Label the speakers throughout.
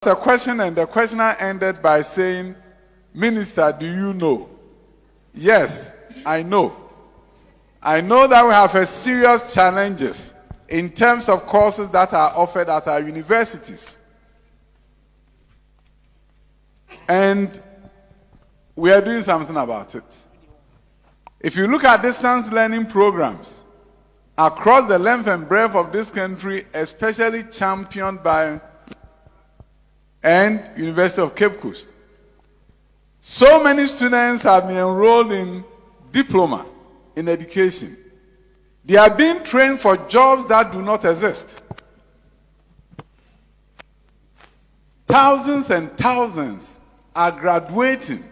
Speaker 1: A question, and the questioner ended by saying, "Minister, do you know?" Yes, I know. I know that we have a serious challenges in terms of courses that are offered at our universities. And we are doing something about it. If you look at distance learning programs across the length and breadth of this country, especially championed by and University of Cape Coast, so many students have been enrolled in Diploma in education. They are being trained for jobs that do not exist. Thousands and thousands are graduating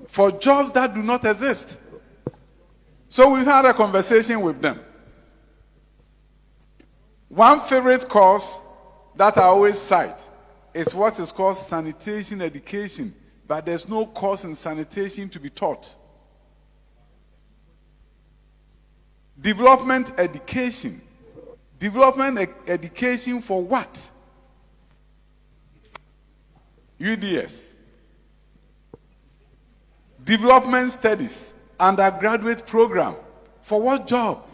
Speaker 1: for jobs that do not exist. So we've had a conversation with them. One favorite course that I always cite is what is called sanitation education, but there's no course in sanitation to be taught. Development education. Development education for what? UDS. Development studies, undergraduate program. For what job?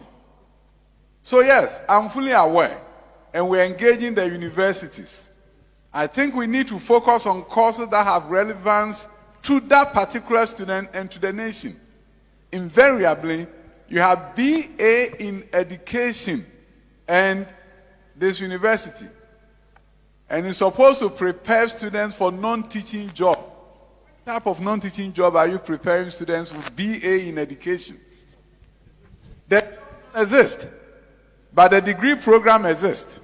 Speaker 1: So yes, I'm fully aware, and we're engaging the universities. I think we need to focus on courses that have relevance to that particular student and to the nation. Invariably, you have BA in education and this university. And it's supposed to prepare students for non-teaching job. What type of non-teaching job are you preparing students with BA in education? They don't exist, but the degree program exists.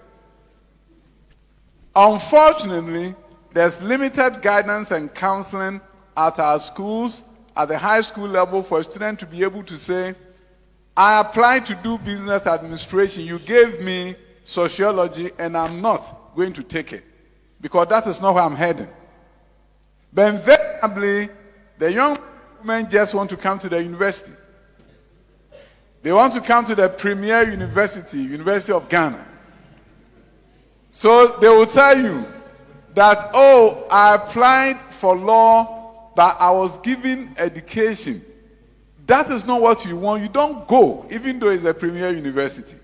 Speaker 1: Unfortunately, there's limited guidance and counseling at our schools, at the high school level, for a student to be able to say, I applied to do business administration, you gave me sociology, and I'm not going to take it, because that is not where I'm heading. But invariably, the young men just want to come to the university. They want to come to the premier university, University of Ghana. So they will tell you that, oh, I applied for law, but I was given education. That is not what you want. You don't go, even though it's a premier university.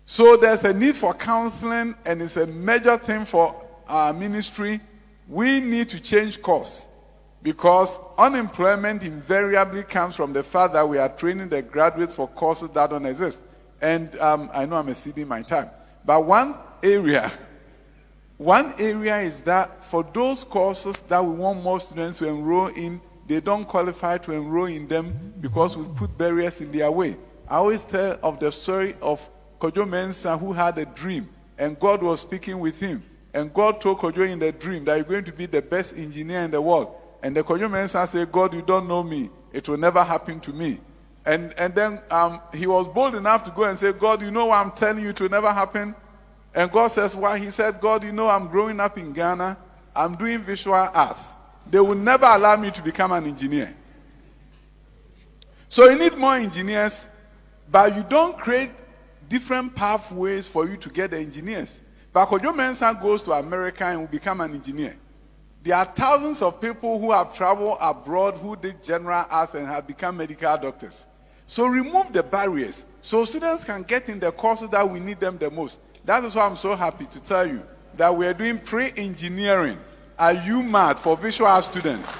Speaker 1: So there's a need for counseling, and it's a major thing for our ministry. We need to change course, because unemployment invariably comes from the fact that we are training the graduates for courses that don't exist. And I know I'm exceeding my time. But one area is that for those courses that we want more students to enroll in, they don't qualify to enroll in them because we put barriers in their way. I always tell of the story of Kojo Mensah, who had a dream, and God was speaking with him. And God told Kojo in the dream that you're going to be the best engineer in the world. And the Kojo Mensah said, God, you don't know me. It will never happen to me. And then he was bold enough to go and say, God, you know what I'm telling you, it will never happen. And God says, why? He said, God, you know I'm growing up in Ghana. I'm doing visual arts. They will never allow me to become an engineer. So you need more engineers, but you don't create different pathways for you to get the engineers. But Kojo Mensah goes to America and will become an engineer. There are thousands of people who have traveled abroad who did general arts and have become medical doctors. So remove the barriers so students can get in the courses that we need them the most. That is why I'm so happy to tell you that we are doing pre-engineering at UMatt for visual arts students.